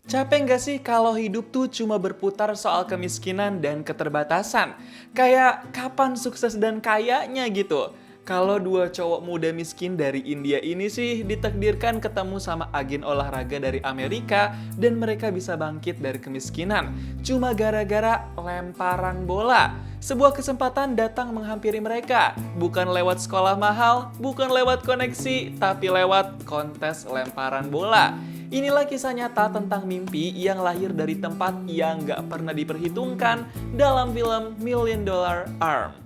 Capek nggak sih kalau hidup tuh cuma berputar soal kemiskinan dan keterbatasan? Kayak kapan sukses dan kayanya gitu? Kalau dua cowok muda miskin dari India ini sih ditakdirkan ketemu sama agen olahraga dari Amerika dan mereka bisa bangkit dari kemiskinan cuma gara-gara lemparan bola. Sebuah kesempatan datang menghampiri mereka, bukan lewat sekolah mahal, bukan lewat koneksi, tapi lewat kontes lemparan bola. Inilah kisah nyata tentang mimpi yang lahir dari tempat yang gak pernah diperhitungkan dalam film Million Dollar Arm.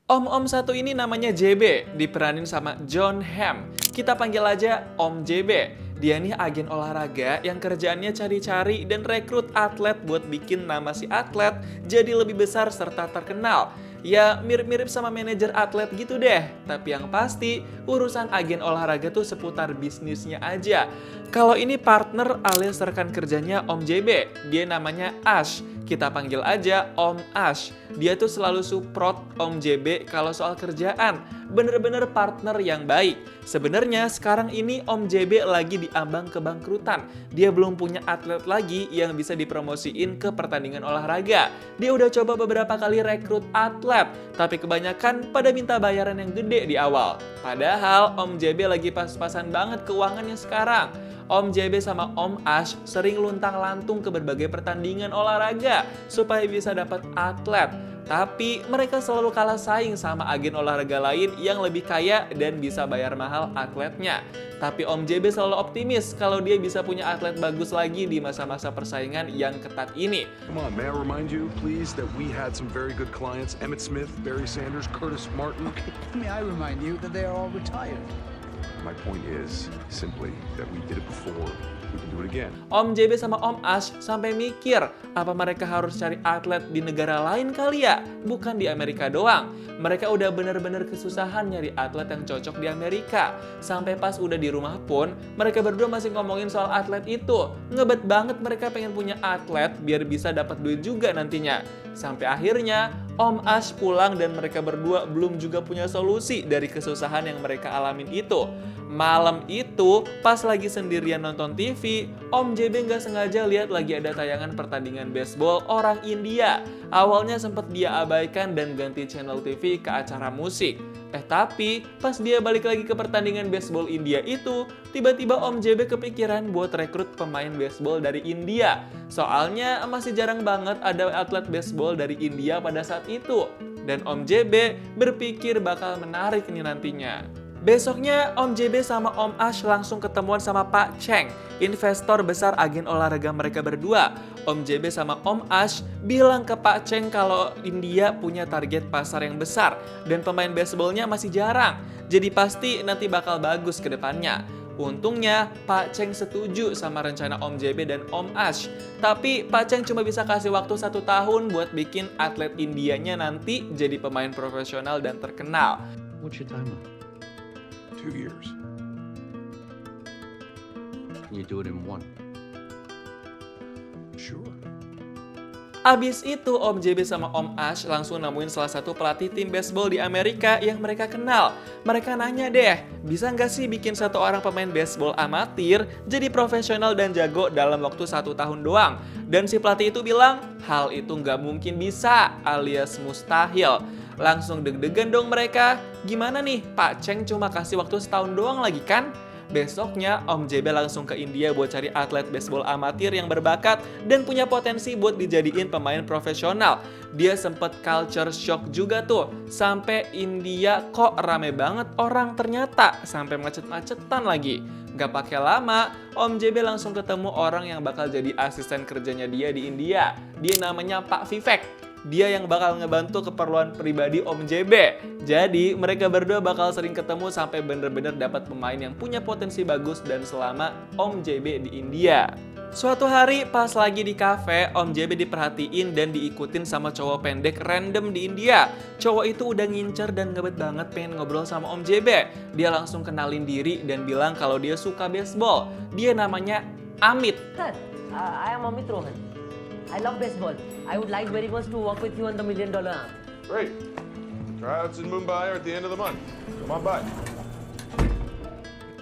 Om-om satu ini namanya JB, diperanin sama John Hamm. Kita panggil aja Om JB. Dia nih agen olahraga yang kerjaannya cari-cari dan rekrut atlet buat bikin nama si atlet jadi lebih besar serta terkenal. Ya mirip-mirip sama manajer atlet gitu deh. Tapi yang pasti urusan agen olahraga tuh seputar bisnisnya aja. Kalau ini partner alias rekan kerjanya Om JB, dia namanya Ash. Kita panggil aja Om Ash. Dia tuh selalu support Om JB kalau soal kerjaan. Bener-bener partner yang baik. Sebenarnya sekarang ini Om JB lagi diambang kebangkrutan. Dia belum punya atlet lagi yang bisa dipromosiin ke pertandingan olahraga. Dia udah coba beberapa kali rekrut atlet, tapi kebanyakan pada minta bayaran yang gede di awal. Padahal Om JB lagi pas-pasan banget keuangannya sekarang. Om JB sama Om Ash sering luntang-lantung ke berbagai pertandingan olahraga supaya bisa dapat atlet. Tapi mereka selalu kalah saing sama agen olahraga lain yang lebih kaya dan bisa bayar mahal atletnya. Tapi Om JB selalu optimis kalau dia bisa punya atlet bagus lagi di masa-masa persaingan yang ketat ini. Come on, may I remind you, please, that we had some very good clients: Emmett Smith, Barry Sanders, Curtis Martin. May I remind you that they are all retired? My point is simply that we did it before. We can do it again. Om JB sama Om Ash sampai mikir, apa mereka harus cari atlet di negara lain kali ya? Bukan di Amerika doang. Mereka udah bener-bener kesusahan nyari atlet yang cocok di Amerika. Sampai pas udah di rumah pun, mereka berdua masih ngomongin soal atlet itu. Ngebet banget mereka pengen punya atlet biar bisa dapat duit juga nantinya. Sampai akhirnya, Om Ash pulang dan mereka berdua belum juga punya solusi dari kesusahan yang mereka alamin itu. Malam itu, pas lagi sendirian nonton TV, Om JB nggak sengaja lihat lagi ada tayangan pertandingan baseball orang India. Awalnya sempat dia abaikan dan ganti channel TV ke acara musik. Tapi pas dia balik lagi ke pertandingan baseball India itu, tiba-tiba Om JB kepikiran buat rekrut pemain baseball dari India. Soalnya masih jarang banget ada atlet baseball dari India pada saat itu. Dan Om JB berpikir bakal menarik nih nantinya. Besoknya, Om JB sama Om Ash langsung ketemuan sama Pak Cheng, investor besar agen olahraga mereka berdua. Om JB sama Om Ash bilang ke Pak Cheng kalau India punya target pasar yang besar dan pemain baseballnya masih jarang. Jadi pasti nanti bakal bagus ke depannya. Untungnya, Pak Cheng setuju sama rencana Om JB dan Om Ash. Tapi Pak Cheng cuma bisa kasih waktu 1 tahun buat bikin atlet Indianya nanti jadi pemain profesional dan terkenal. What's your timeline? 2 years. Can you do it in 1? Sure. Abis itu Om JB sama Om Ash langsung nemuin salah satu pelatih tim baseball di Amerika yang mereka kenal. Mereka nanya deh, bisa nggak sih bikin satu orang pemain baseball amatir jadi profesional dan jago dalam waktu 1 tahun doang? Dan si pelatih itu bilang, hal itu nggak mungkin bisa alias mustahil. Langsung deg-degan dong mereka. Gimana nih, Pak Cheng cuma kasih waktu 1 tahun doang lagi kan? Besoknya, Om JB langsung ke India buat cari atlet baseball amatir yang berbakat dan punya potensi buat dijadiin pemain profesional. Dia sempet culture shock juga tuh. Sampai India kok rame banget orang ternyata. Sampai macet-macetan lagi. Gak pakai lama, Om JB langsung ketemu orang yang bakal jadi asisten kerjanya dia di India. Dia namanya Pak Vivek. Dia yang bakal ngebantu keperluan pribadi Om JB. Jadi mereka berdua bakal sering ketemu sampai bener-bener dapat pemain yang punya potensi bagus dan selama Om JB di India. Suatu hari pas lagi di kafe, Om JB diperhatiin dan diikutin sama cowok pendek random di India. Cowok itu udah ngincer dan ngebet banget pengen ngobrol sama Om JB. Dia langsung kenalin diri dan bilang kalau dia suka baseball. Dia namanya Amit. Sir, I am Amit Rohan. I love baseball. I would like very much to work with you on the $1 million arm. Great. Tryouts in Mumbai are at the end of the month. Come on by.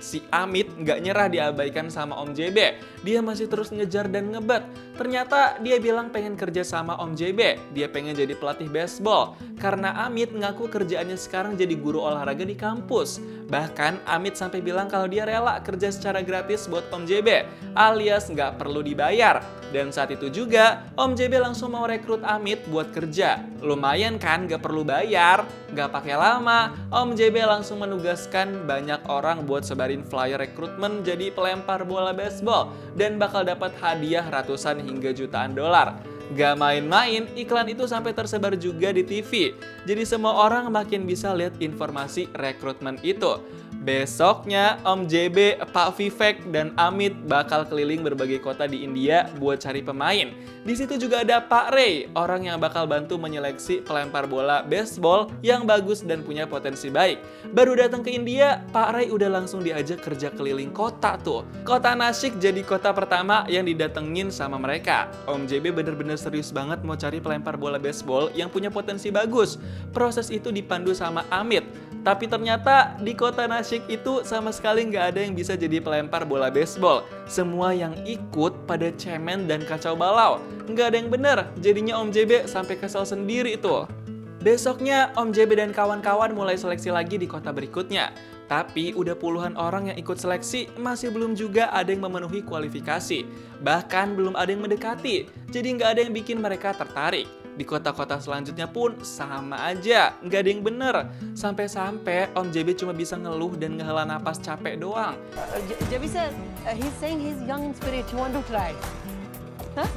si Amit nggak nyerah diabaikan sama Om JB. Dia masih terus ngejar dan ngebet. Ternyata dia bilang pengen kerja sama Om JB. Dia pengen jadi pelatih baseball. Karena Amit ngaku kerjaannya sekarang jadi guru olahraga di kampus. Bahkan Amit sampai bilang kalau dia rela kerja secara gratis buat Om JB, alias nggak perlu dibayar. Dan saat itu juga, Om JB langsung mau rekrut Amit buat kerja. Lumayan kan, gak perlu bayar, gak pakai lama. Om JB langsung menugaskan banyak orang buat sebarin flyer rekrutmen jadi pelempar bola baseball. Dan bakal dapat hadiah ratusan hingga jutaan dolar. Gak main-main, iklan itu sampai tersebar juga di TV. Jadi semua orang makin bisa lihat informasi rekrutmen itu. Besoknya, Om JB, Pak Vivek, dan Amit bakal keliling berbagai kota di India buat cari pemain. Di situ juga ada Pak Ray, orang yang bakal bantu menyeleksi pelempar bola baseball yang bagus dan punya potensi baik. Baru datang ke India, Pak Ray udah langsung diajak kerja keliling kota tuh. Kota Nashik jadi kota pertama yang didatengin sama mereka. Om JB bener-bener serius banget mau cari pelempar bola baseball yang punya potensi bagus. Proses itu dipandu sama Amit. Tapi ternyata di kota Nashik itu sama sekali nggak ada yang bisa jadi pelempar bola baseball. Semua yang ikut pada cemen dan kacau balau. Nggak ada yang bener, jadinya Om JB sampai kesel sendiri tuh. Besoknya Om JB dan kawan-kawan mulai seleksi lagi di kota berikutnya. Tapi udah puluhan orang yang ikut seleksi, masih belum juga ada yang memenuhi kualifikasi. Bahkan belum ada yang mendekati, jadi nggak ada yang bikin mereka tertarik. Di kota-kota selanjutnya pun sama aja, nggak ada yang bener. Sampai-sampai Om JB cuma bisa ngeluh dan ngehela napas capek doang. JB sir, he's saying he's young in spirit. You want to try? Huh?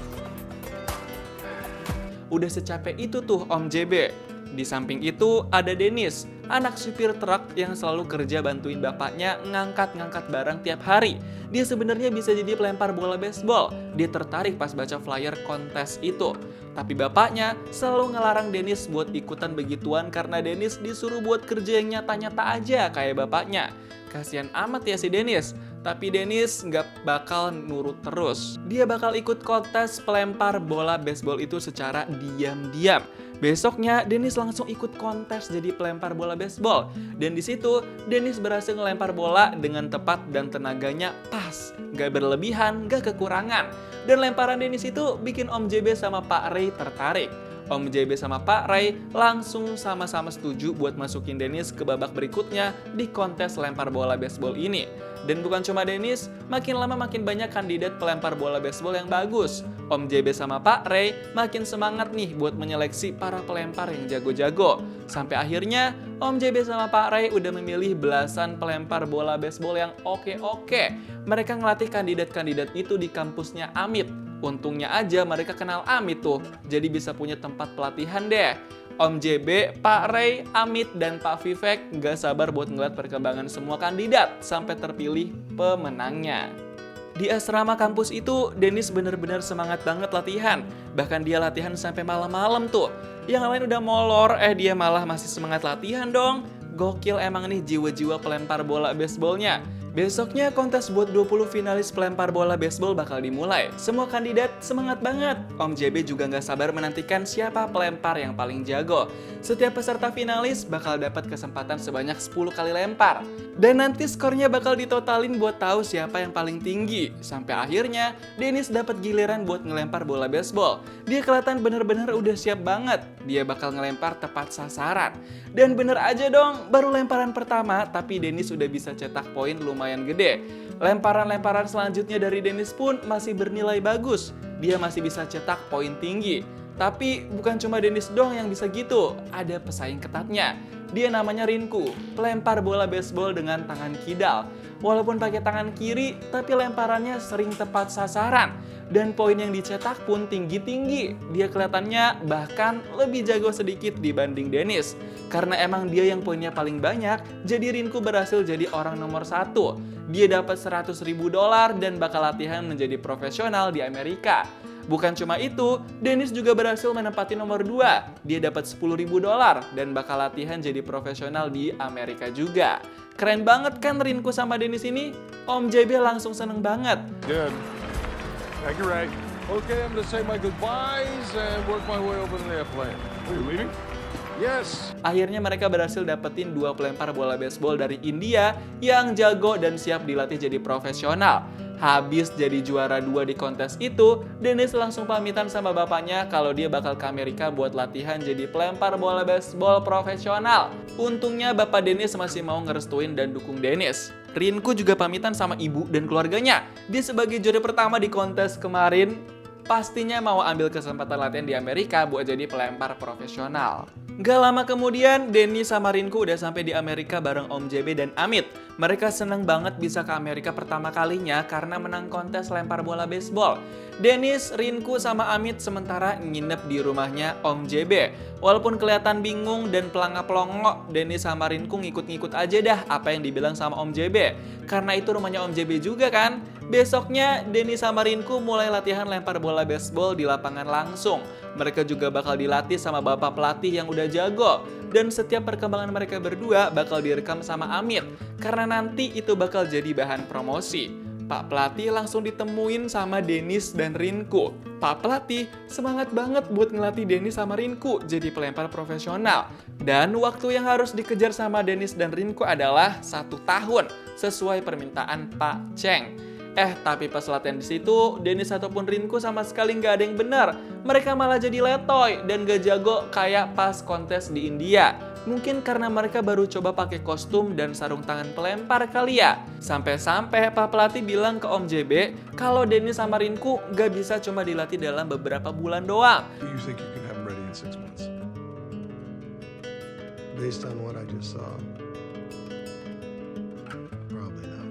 Udah secapek itu tuh Om JB. Di samping itu ada Dennis, anak supir truk yang selalu kerja bantuin bapaknya ngangkat-ngangkat barang tiap hari. Dia sebenarnya bisa jadi pelempar bola baseball. Dia tertarik pas baca flyer kontes itu. Tapi bapaknya selalu ngelarang Dennis buat ikutan begituan karena Dennis disuruh buat kerja yang nyata-nyata aja kayak bapaknya. Kasian amat ya si Dennis. Tapi Dennis nggak bakal nurut terus. Dia bakal ikut kontes pelempar bola baseball itu secara diam-diam. Besoknya Dennis langsung ikut kontes jadi pelempar bola baseball. Dan di situ Dennis berhasil ngelempar bola dengan tepat dan tenaganya pas. Gak berlebihan, gak kekurangan. Dan lemparan Dennis itu bikin Om JB sama Pak Ray tertarik. Om JB sama Pak Ray langsung sama-sama setuju buat masukin Dennis ke babak berikutnya di kontes lempar bola baseball ini. Dan bukan cuma Dennis, makin lama makin banyak kandidat pelempar bola baseball yang bagus. Om JB sama Pak Ray makin semangat nih buat menyeleksi para pelempar yang jago-jago. Sampai akhirnya Om JB sama Pak Ray udah memilih belasan pelempar bola baseball yang oke-oke. Mereka ngelatih kandidat-kandidat itu di kampusnya Amit. Untungnya aja mereka kenal Amit tuh, jadi bisa punya tempat pelatihan deh. Om JB, Pak Ray, Amit, dan Pak Vivek gak sabar buat ngeliat perkembangan semua kandidat sampai terpilih pemenangnya. Di asrama kampus itu, Dennis bener-bener semangat banget latihan. Bahkan dia latihan sampai malam-malam tuh. Yang lain udah molor, dia malah masih semangat latihan dong. Gokil emang nih jiwa-jiwa pelempar bola baseballnya. Besoknya kontes buat 20 finalis pelempar bola baseball bakal dimulai. Semua kandidat semangat banget. Om JB juga nggak sabar menantikan siapa pelempar yang paling jago. Setiap peserta finalis bakal dapat kesempatan sebanyak 10 kali lempar. Dan nanti skornya bakal ditotalin buat tahu siapa yang paling tinggi. Sampai akhirnya Dennis dapat giliran buat ngelempar bola baseball. Dia kelihatan bener-bener udah siap banget. Dia bakal ngelempar tepat sasaran. Dan bener aja dong, baru lemparan pertama tapi Dennis udah bisa cetak poin lumayan gede. Lemparan-lemparan selanjutnya dari Dennis pun masih bernilai bagus. Dia masih bisa cetak poin tinggi. Tapi bukan cuma Dennis doang yang bisa gitu, ada pesaing ketatnya. Dia namanya Rinku, pelempar bola baseball dengan tangan kidal. Walaupun pakai tangan kiri, tapi lemparannya sering tepat sasaran. Dan poin yang dicetak pun tinggi-tinggi. Dia kelihatannya bahkan lebih jago sedikit dibanding Dennis. Karena emang dia yang poinnya paling banyak, jadi Rinku berhasil jadi orang nomor 1. Dia dapat $100.000 dan bakal latihan menjadi profesional di Amerika. Bukan cuma itu, Dennis juga berhasil menempati nomor 2. Dia dapat $10.000 dan bakal latihan jadi profesional di Amerika juga. Keren banget kan Rinku sama Dennis ini? Om JB langsung seneng banget. Good. Thank you, Ray. Okay, I'm gonna say my goodbyes and work my way over to the airplane. Are you leaving? Yes. Akhirnya mereka berhasil dapetin 2 pelempar bola baseball dari India yang jago dan siap dilatih jadi profesional. Habis jadi juara 2 di kontes itu, Dennis langsung pamitan sama bapaknya kalau dia bakal ke Amerika buat latihan jadi pelempar bola baseball profesional. Untungnya bapak Dennis masih mau ngerestuin dan dukung Dennis. Rinku juga pamitan sama ibu dan keluarganya. Dia sebagai juara pertama di kontes kemarin, pastinya mau ambil kesempatan latihan di Amerika buat jadi pelempar profesional. Gak lama kemudian, Denny sama Rinku udah sampai di Amerika bareng Om JB dan Amit. Mereka seneng banget bisa ke Amerika pertama kalinya karena menang kontes lempar bola baseball. Dennis, Rinku, sama Amit sementara nginep di rumahnya Om JB. Walaupun kelihatan bingung dan pelangap-pelongok, Dennis sama Rinku ngikut-ngikut aja dah apa yang dibilang sama Om JB. Karena itu rumahnya Om JB juga kan. Besoknya, Denny sama Rinku mulai latihan lempar bola baseball di lapangan langsung. Mereka juga bakal dilatih sama bapak pelatih yang udah jago. Dan setiap perkembangan mereka berdua bakal direkam sama Amit. Karena nanti itu bakal jadi bahan promosi. Pak pelatih langsung ditemuin sama Dennis dan Rinku. Pak pelatih semangat banget buat ngelatih Dennis sama Rinku jadi pelempar profesional. Dan waktu yang harus dikejar sama Dennis dan Rinku adalah 1 tahun sesuai permintaan Pak Cheng. Tapi pas latihan di situ, Dennis ataupun Rinku sama sekali nggak ada yang benar. Mereka malah jadi letoy dan gak jago kayak pas kontes di India. Mungkin karena mereka baru coba pakai kostum dan sarung tangan pelempar kali ya. Sampai-sampai Pak pelatih bilang ke Om JB kalau Dennis sama Rinku gak bisa cuma dilatih dalam beberapa bulan doang. Do you think you can have them ready in 6 months? Based on what I just saw, probably not.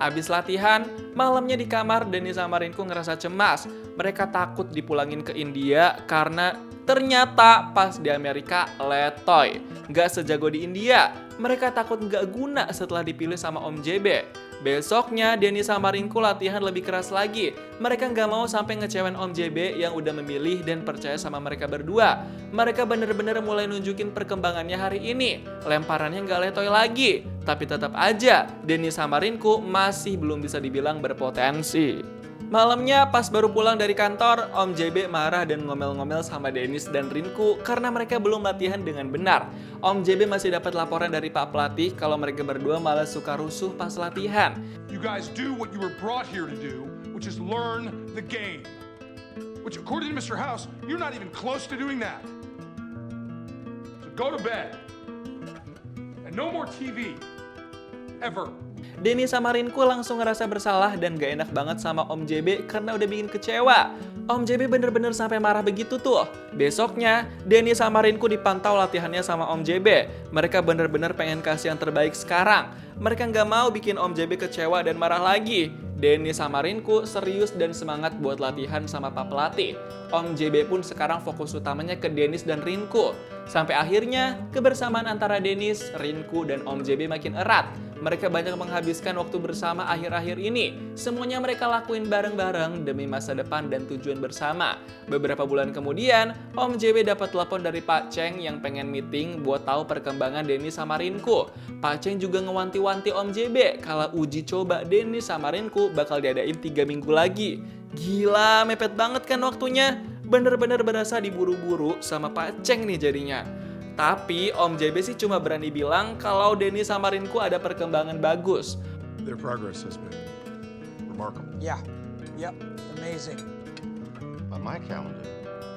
Abis latihan, malamnya di kamar Dennis sama Rinku ngerasa cemas. Mereka takut dipulangin ke India karena ternyata pas di Amerika letoy. Gak sejago di India. Mereka takut gak guna setelah dipilih sama Om JB. Besoknya Dennis sama Rinku latihan lebih keras lagi. Mereka gak mau sampai ngecewain Om JB yang udah memilih dan percaya sama mereka berdua. Mereka bener-bener mulai nunjukin perkembangannya hari ini. Lemparannya gak letoy lagi. Tapi tetap aja Dennis sama Rinku masih belum bisa dibilang berpotensi. Malamnya pas baru pulang dari kantor, Om JB marah dan ngomel-ngomel sama Dennis dan Rinku karena mereka belum latihan dengan benar. Om JB masih dapat laporan dari Pak pelatih kalau mereka berdua malah suka rusuh pas latihan. You guys do what you were brought here to do, which is learn the game. Which according to Mr. House, you're not even close to doing that. So go to bed. And no more TV. Ever. Denny sama Rinku langsung ngerasa bersalah dan gak enak banget sama Om JB karena udah bikin kecewa. Om JB bener-bener sampai marah begitu tuh. Besoknya, Denny sama Rinku dipantau latihannya sama Om JB. Mereka bener-bener pengen kasih yang terbaik sekarang. Mereka gak mau bikin Om JB kecewa dan marah lagi. Denny sama Rinku serius dan semangat buat latihan sama Pak pelatih. Om JB pun sekarang fokus utamanya ke Dennis dan Rinku. Sampai akhirnya, kebersamaan antara Dennis, Rinku, dan Om JB makin erat. Mereka banyak menghabiskan waktu bersama akhir-akhir ini. Semuanya mereka lakuin bareng-bareng demi masa depan dan tujuan bersama. Beberapa bulan kemudian, Om JB dapat telepon dari Pak Cheng yang pengen meeting buat tahu perkembangan Dennis sama Rinku. Pak Cheng juga ngewanti-wanti Om JB kalau uji coba Dennis sama Rinku bakal diadain 3 minggu lagi. Gila, mepet banget kan waktunya? Bener-bener berasa diburu-buru sama Pak Cheng nih jadinya. Tapi Om JB sih cuma berani bilang kalau Dennis sama Rinku ada perkembangan bagus. Their progress has been remarkable. Yeah. Yep. Amazing. By my calendar,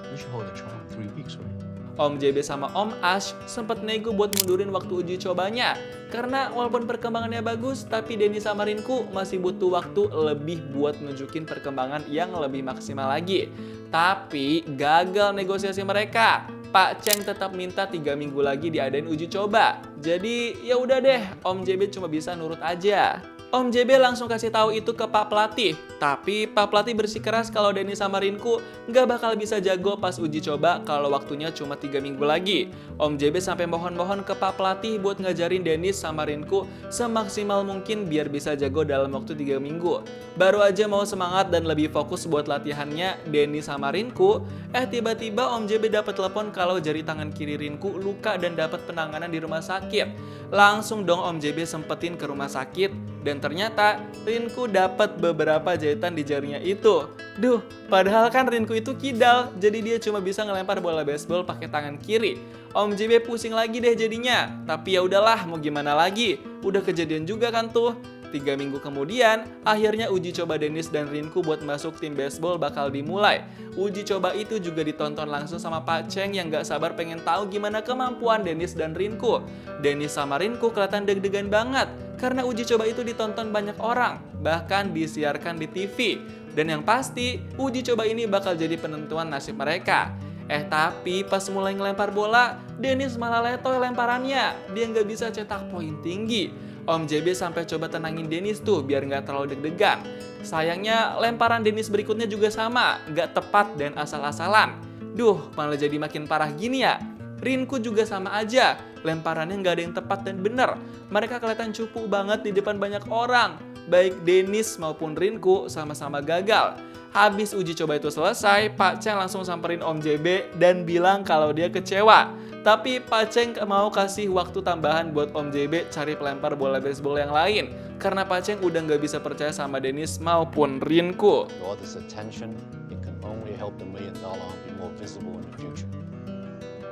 we should hold a trial in 3 weeks, right? Om JB sama Om Ash sempat nego buat mundurin waktu uji cobanya. Karena walaupun perkembangannya bagus, tapi Dennis sama Rinku masih butuh waktu lebih buat nunjukin perkembangan yang lebih maksimal lagi. Tapi gagal negosiasi mereka. Pak Cheng tetap minta 3 minggu lagi diadain uji coba. Jadi ya udah deh, Om JB cuma bisa nurut aja. Om JB langsung kasih tahu itu ke Pak pelatih. Tapi Pak pelatih bersikeras kalau Dennis sama Rinku nggak bakal bisa jago pas uji coba kalau waktunya cuma 3 minggu lagi. Om JB sampai mohon-mohon ke Pak pelatih buat ngajarin Dennis sama Rinku semaksimal mungkin biar bisa jago dalam waktu 3 minggu. Baru aja mau semangat dan lebih fokus buat latihannya Dennis sama Rinku, tiba-tiba Om JB dapat telepon kalau jari tangan kiri Rinku luka dan dapat penanganan di rumah sakit. Langsung dong Om JB sempetin ke rumah sakit dan ternyata Rinku dapat beberapa jahitan di jarinya itu. Duh, padahal kan Rinku itu kidal, jadi dia cuma bisa ngelempar bola baseball pakai tangan kiri. Om JB pusing lagi deh jadinya. Tapi ya udahlah, mau gimana lagi? Udah kejadian juga kan tuh. 3 minggu kemudian, akhirnya uji coba Dennis dan Rinku buat masuk tim baseball bakal dimulai. Uji coba itu juga ditonton langsung sama Pak Cheng yang gak sabar pengen tahu gimana kemampuan Dennis dan Rinku. Dennis sama Rinku kelihatan deg-degan banget karena uji coba itu ditonton banyak orang, bahkan disiarkan di TV. Dan yang pasti, uji coba ini bakal jadi penentuan nasib mereka. Tapi pas mulai ngelempar bola, Dennis malah letoy lemparannya. Dia nggak bisa cetak poin tinggi. Om JB sampai coba tenangin Dennis tuh biar nggak terlalu deg-degan. Sayangnya lemparan Dennis berikutnya juga sama, nggak tepat dan asal-asalan. Duh, malah jadi makin parah gini ya. Rinku juga sama aja, lemparannya nggak ada yang tepat dan bener. Mereka kelihatan cupu banget di depan banyak orang. Baik Dennis maupun Rinku sama-sama gagal. Habis uji coba itu selesai, Pak Cheng langsung samperin Om JB dan bilang kalau dia kecewa. Tapi Pak Cheng mau kasih waktu tambahan buat Om JB cari pelempar bola baseball yang lain. Karena Pak Cheng udah nggak bisa percaya sama Dennis maupun Rinku. With all this attention, it can only help the $1 million be more visible in the future.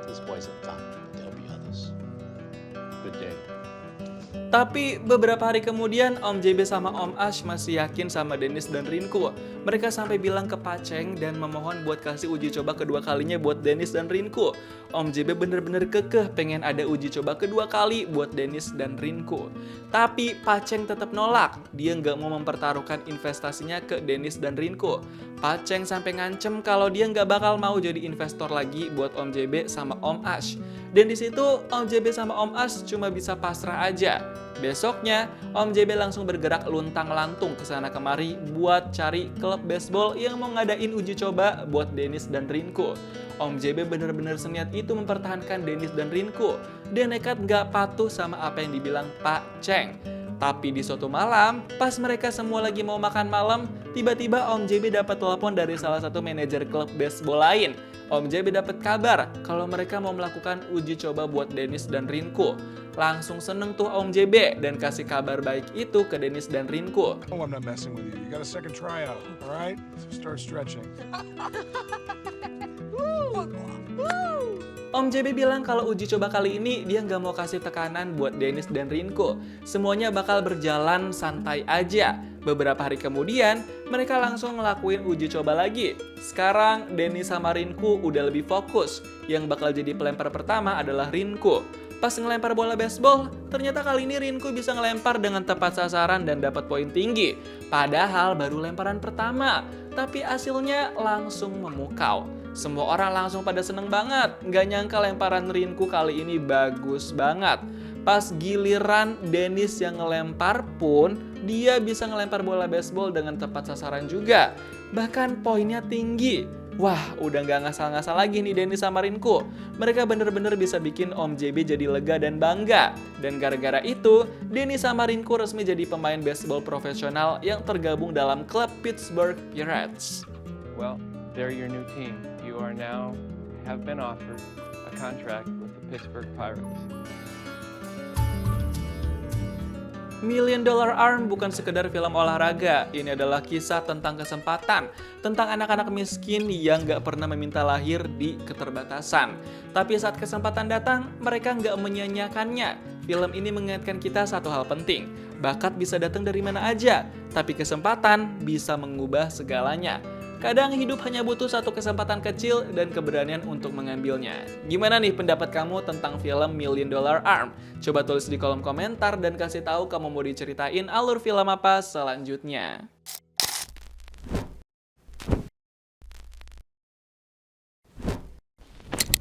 These boys have done, but there'll be others. Good day. Tapi beberapa hari kemudian Om JB sama Om Ash masih yakin sama Dennis dan Rinku. Mereka sampai bilang ke Pak Cheng dan memohon buat kasih uji coba kedua kalinya buat Dennis dan Rinku. Om JB bener-bener kekeh pengen ada uji coba kedua kali buat Dennis dan Rinku. Tapi Pak Cheng tetap nolak. Dia nggak mau mempertaruhkan investasinya ke Dennis dan Rinku. Pak Cheng sampai ngancem kalau dia nggak bakal mau jadi investor lagi buat Om JB sama Om Ash. Dan di situ Om JB sama Om Ash cuma bisa pasrah aja. Besoknya, Om JB langsung bergerak luntang-lantung ke sana kemari buat cari klub baseball yang mau ngadain uji coba buat Dennis dan Rinku. Om JB bener-bener seniat itu mempertahankan Dennis dan Rinku. Dia nekat nggak patuh sama apa yang dibilang Pak Cheng. Tapi di suatu malam, pas mereka semua lagi mau makan malam, tiba-tiba Om JB dapat telepon dari salah satu manajer klub baseball lain. Om JB dapat kabar kalau mereka mau melakukan uji coba buat Dennis dan Rinku. Langsung seneng tuh Om JB dan kasih kabar baik itu ke Dennis dan Rinku. Oh, I'm not messing with you. You got a second tryout, all right? Start stretching. Om JB bilang kalau uji coba kali ini dia nggak mau kasih tekanan buat Dennis dan Rinku. Semuanya bakal berjalan santai aja. Beberapa hari kemudian, mereka langsung ngelakuin uji coba lagi. Sekarang, Dennis sama Rinku udah lebih fokus. Yang bakal jadi pelempar pertama adalah Rinku. Pas ngelempar bola baseball, ternyata kali ini Rinku bisa ngelempar dengan tepat sasaran dan dapat poin tinggi. Padahal baru lemparan pertama, tapi hasilnya langsung memukau. Semua orang langsung pada seneng banget, nggak nyangka lemparan Rinku kali ini bagus banget. Pas giliran Dennis yang ngelempar pun, dia bisa ngelempar bola baseball dengan tepat sasaran juga. Bahkan poinnya tinggi. Wah, udah nggak ngasal-ngasal lagi nih Dennis sama Rinku. Mereka bener-bener bisa bikin Om JB jadi lega dan bangga. Dan gara-gara itu, Dennis sama Rinku resmi jadi pemain baseball profesional yang tergabung dalam klub Pittsburgh Pirates. Well, they're your new team. You are now have been offered a contract with the Pittsburgh Pirates. $1 Million Arm bukan sekedar film olahraga, ini adalah kisah tentang kesempatan, tentang anak-anak miskin yang gak pernah meminta lahir di keterbatasan. Tapi saat kesempatan datang, mereka gak menyia-nyiakannya. Film ini mengingatkan kita satu hal penting, bakat bisa datang dari mana aja, tapi kesempatan bisa mengubah segalanya. Kadang hidup hanya butuh satu kesempatan kecil dan keberanian untuk mengambilnya. Gimana nih pendapat kamu tentang film $1 Million Arm? Coba tulis di kolom komentar dan kasih tahu kamu mau diceritain alur film apa selanjutnya.